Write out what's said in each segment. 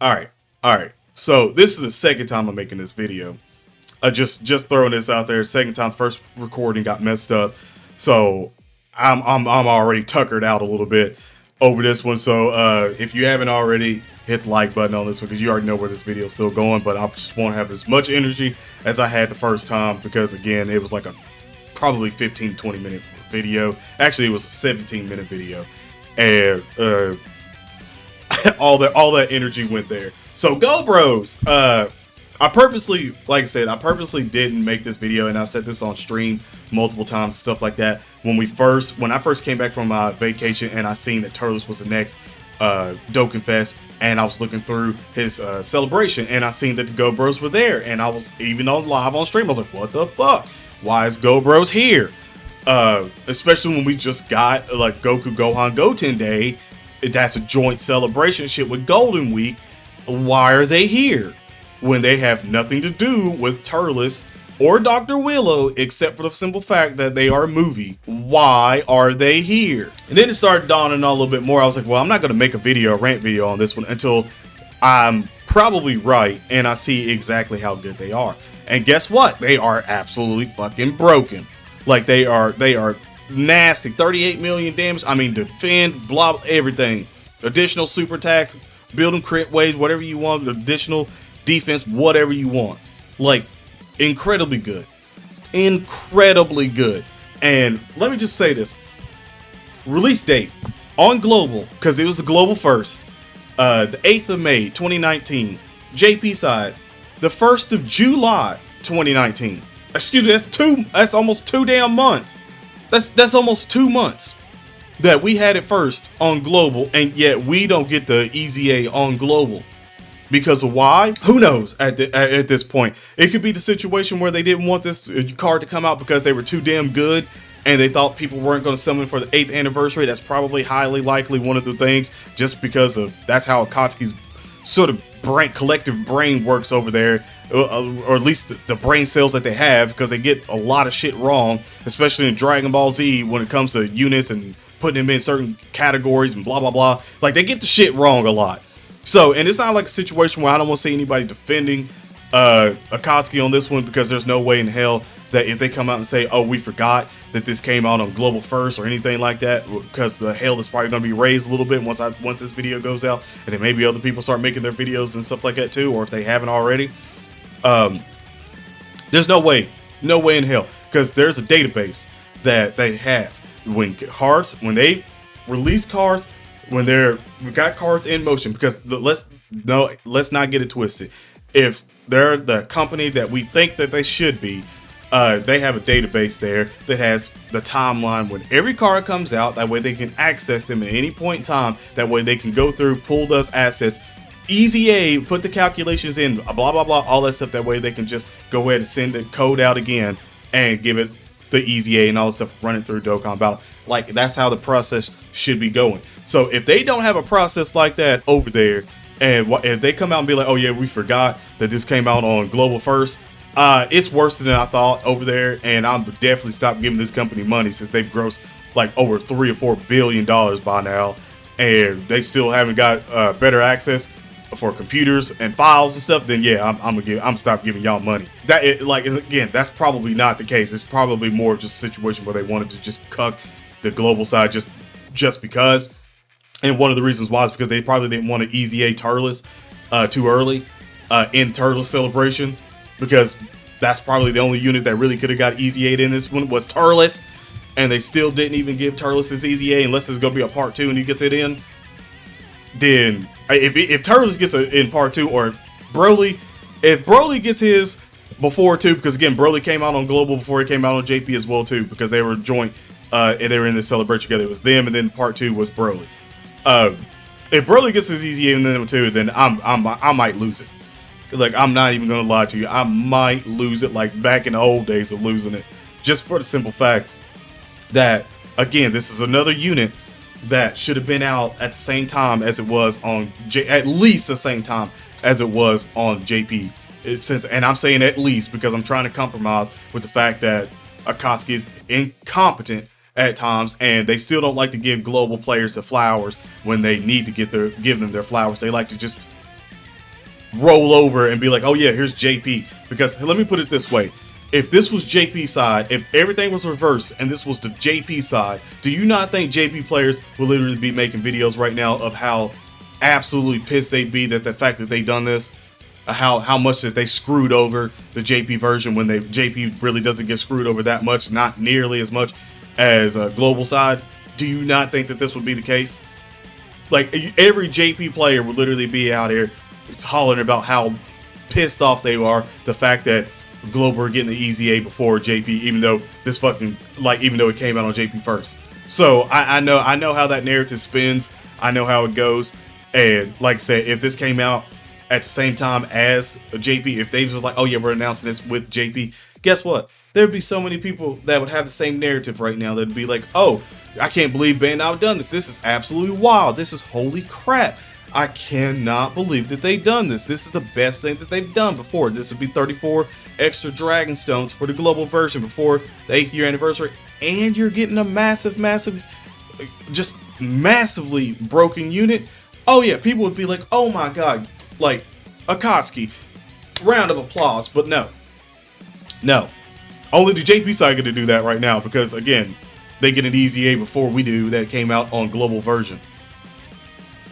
All right, all right. So this is the second time I'm making this video. Just throwing this out there. Second time, first recording got messed up, so I'm already tuckered out a little bit over this one. So if you haven't already, hit the like button on this one because you already know where this video is still going. But I just want to have as much energy as I had the first time because again, it was like a probably 15-20 minute video. Actually, it was a 17-minute video, and all that energy went there. So GOBros, I purposely, like I said, I purposely didn't make this video, and I said this on stream multiple times, stuff like that. When I first came back from my vacation, and I seen that Turles was the next Dokkan Fest, and I was looking through his celebration, and I seen that the GOBros were there, and I was even on live on stream. I was like, what the fuck? Why is GOBros here? Especially when we just got like Goku Gohan Goten Day. That's a joint celebration shit with Golden Week. Why are they here when they have nothing to do with Turles or Dr. Willow except for the simple fact that they are a movie? Why are they here? And then it started dawning on a little bit more. I was like, well, I'm not going to make a rant video on this one until I'm probably right and I see exactly how good they are. And guess what? They are absolutely fucking broken. Like they are nasty. 38 million damage. I mean, defend, blah, everything. Additional super attacks, build them crit waves, whatever you want. Additional defense, whatever you want. Like, incredibly good. Incredibly good. And let me just say this. Release date on global, because it was a global first. The 8th of May, 2019. JP side, the 1st of July, 2019. Excuse me, that's almost 2 damn months. That's almost 2 months that we had it first on global, and yet we don't get the Easy A on global. Because of why? Who knows at this point. It could be the situation where they didn't want this card to come out because they were too damn good and they thought people weren't going to summon for the 8th anniversary. That's probably highly likely one of the things, just because of that's how Akatsuki's sort of collective brain works over there, or at least the brain cells that they have, because they get a lot of shit wrong, especially in Dragon Ball Z when it comes to units and putting them in certain categories and blah blah blah. Like, they get the shit wrong a lot. So, and it's not like a situation where I don't want to see anybody defending Akatsuki on this one, because there's no way in hell that if they come out and say, oh, we forgot that this came out on global first or anything like that, because the hell is probably going to be raised a little bit once this video goes out, and then maybe other people start making their videos and stuff like that too, or if they haven't already. There's no way in hell, because there's a database that they have when they release cards, when we got cards in motion, because let's not get it twisted. If they're the company that we think that they should be, they have a database there that has the timeline when every card comes out. That way they can access them at any point in time. That way they can go through, pull those assets, Easy A, put the calculations in, blah blah blah, all that stuff. That way they can just go ahead and send the code out again and give it the Easy A and all that stuff, run it through Dokkan Battle. Like, that's how the process should be going. So if they don't have a process like that over there, and if they come out and be like, oh yeah, we forgot that this came out on global first, it's worse than I thought over there, and I'm definitely stopped giving this company money since they've grossed like over $3 or $4 billion by now, and they still haven't got better access for computers and files and stuff. Then yeah, I'm stop giving y'all money. Like, again, that's probably not the case. It's probably more just a situation where they wanted to just cuck the global side just because. And one of the reasons why is because they probably didn't want to Easy A Turles too early in Turles Celebration, because that's probably the only unit that really could have got Easy A in this one was Turles, and they still didn't even give Turles his Easy A unless there's gonna be a part 2 and he gets it in. Then if Turles gets it in part 2, or if Broly gets his before 2, because again, Broly came out on global before he came out on JP as well too, because they were joint and they were in this celebration together. It was them, and then part 2 was Broly. If Broly gets his Easy A in them too, then I might lose it. Like, I'm not even gonna lie to you, I might lose it, like back in the old days of losing it, just for the simple fact that, again, this is another unit that should have been out at the same time as it was on at least the same time as it was on JP. And I'm saying at least because I'm trying to compromise with the fact that Akatsuki is incompetent at times, and they still don't like to give global players the flowers when they need to give them their flowers. They like to just roll over and be like, oh yeah, here's JP. Because let me put it this way. If this was JP side, if everything was reversed and this was the JP side, do you not think JP players will literally be making videos right now of how absolutely pissed they'd be that the fact that they done this, how much that they screwed over the JP version when JP really doesn't get screwed over that much, not nearly as much as a global side? Do you not think that this would be the case? Like every JP player would literally be out here hollering about how pissed off they are the fact that GOBro are getting the easy A before JP, even though even though it came out on JP first. So I know how that narrative spins. I know how it goes. And like I said, if this came out at the same time as JP, if they was like, oh yeah, we're announcing this with JP, guess what? There'd be so many people that would have the same narrative right now. That'd be like, oh, I can't believe Bandai done this. This is absolutely wild. This is holy crap. I cannot believe that they've done this. This is the best thing that they've done before. This would be 34 extra Dragon Stones for the global version before the 8th year anniversary. And you're getting a massive, just massively broken unit. Oh yeah, people would be like, oh my god, like Akatsuki, round of applause. But no. Only the JP side get to do that right now because, again, they get an easy A before we do that came out on global version.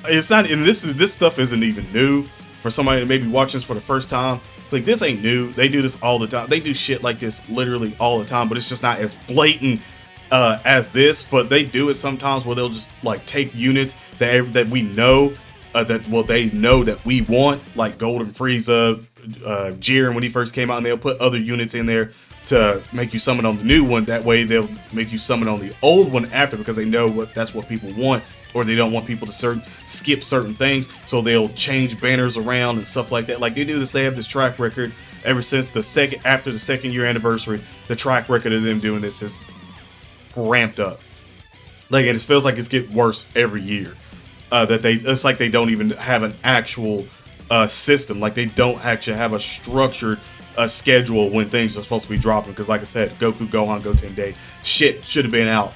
It's not, and this stuff isn't even new for somebody that may be watching this for the first time. Like, this ain't new. They do this all the time. They do shit like this literally all the time, but it's just not as blatant as this. But they do it sometimes where they'll just like take units that we know they know that we want, like Golden Frieza, Jiren when he first came out, and they'll put other units in there to make you summon on the new one. That way they'll make you summon on the old one after, because they know that's what people want, or they don't want people to skip certain things, so they'll change banners around and stuff like that. Like, they do this, they have this track record ever since after the second year anniversary. The track record of them doing this has ramped up. Like, and it feels like it's getting worse every year. It's like they don't even have an actual system. Like, they don't actually have a structured schedule when things are supposed to be dropping. Because, like I said, Goku, Gohan, Goten Day, shit should have been out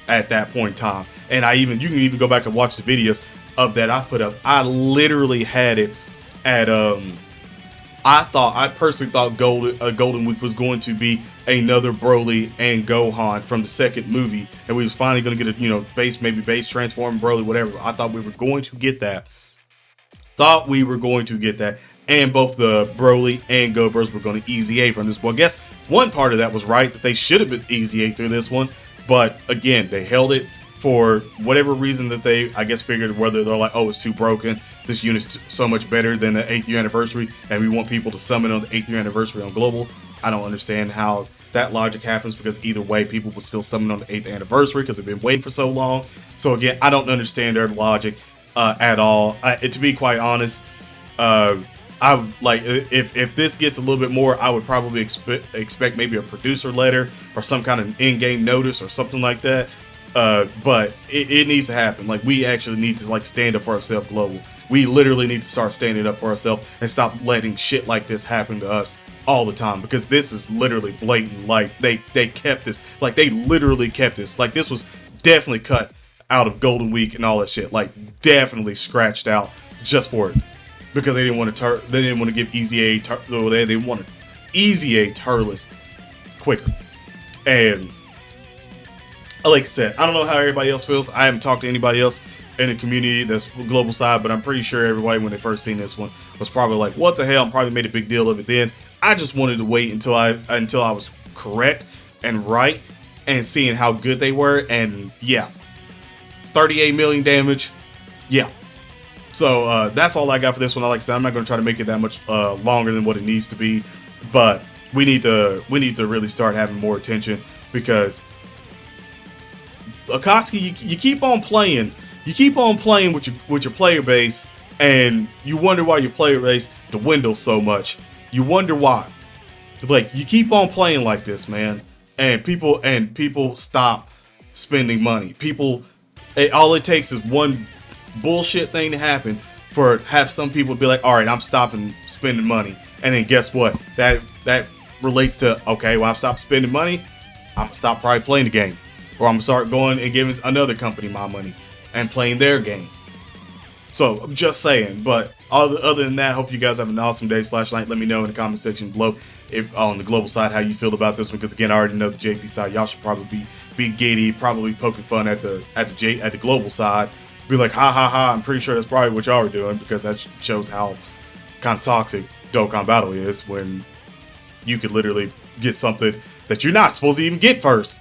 at that point in time. And you can even go back and watch the videos of that I put up. I literally had it at I personally thought Golden Week was going to be another Broly and Gohan from the second movie, and we was finally going to get a base transform Broly, whatever. I thought we were going to get that. And both the Broly and GOBros were going to easy A from this. Well, I guess one part of that was right, that they should have been easy A through this one, but again, they held it for whatever reason that they, I guess, figured, whether they're like, oh, it's too broken, this unit's so much better than the 8th year anniversary, and we want people to summon on the 8th year anniversary on global. I don't understand how that logic happens, because either way, people would still summon on the 8th anniversary because they've been waiting for so long. So again, I don't understand their logic at all. To be quite honest, I would, like, if this gets a little bit more, I would probably expect maybe a producer letter or some kind of in-game notice or something like that. But it needs to happen. Like, we actually need to, like, stand up for ourselves global. We literally need to start standing up for ourselves and stop letting shit like this happen to us all the time, because this is literally blatant. Like, they kept this, like, they literally kept this. Like, this was definitely cut out of Golden Week and all that shit. Like, definitely scratched out just for it, because they didn't want to give Easy A they wanted Easy A Turles quicker. And like I said, I don't know how everybody else feels. I haven't talked to anybody else in the community that's global side, but I'm pretty sure everybody, when they first seen this one, was probably like, what the hell? And probably made a big deal of it then. I just wanted to wait until I was correct and right and seeing how good they were. And yeah, 38 million damage. Yeah. So that's all I got for this one. Like I said, I'm not going to try to make it that much longer than what it needs to be, but we need to really start having more attention, because Akatsuki, you keep on playing with your player base, and you wonder why your player base dwindles so much. You wonder why. Like, you keep on playing like this, man, and people stop spending money. All it takes is one bullshit thing to happen for have some people be like, all right, I'm stopping spending money. And then guess what? That relates to, okay, well, I've stopped spending money, I'm gonna stop probably playing the game, or I'm gonna start going and giving another company my money and playing their game. So I'm just saying. But Other than that, hope you guys have an awesome day / night. Let me know in the comment section below if on the global side how you feel about this one. Because again, I already know the JP side. Y'all should probably be giddy, probably poking fun at the global side. Be like, ha ha ha. I'm pretty sure that's probably what y'all are doing, because that shows how kind of toxic Dokkan Battle is, when you could literally get something that you're not supposed to even get first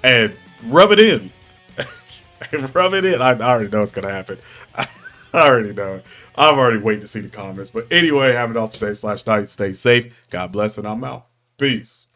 and rub it in. And rub it in. I already know it's gonna happen. I already know. I'm already waiting to see the comments. But anyway, have an awesome day / night. Stay safe. God bless, and I'm out. Peace.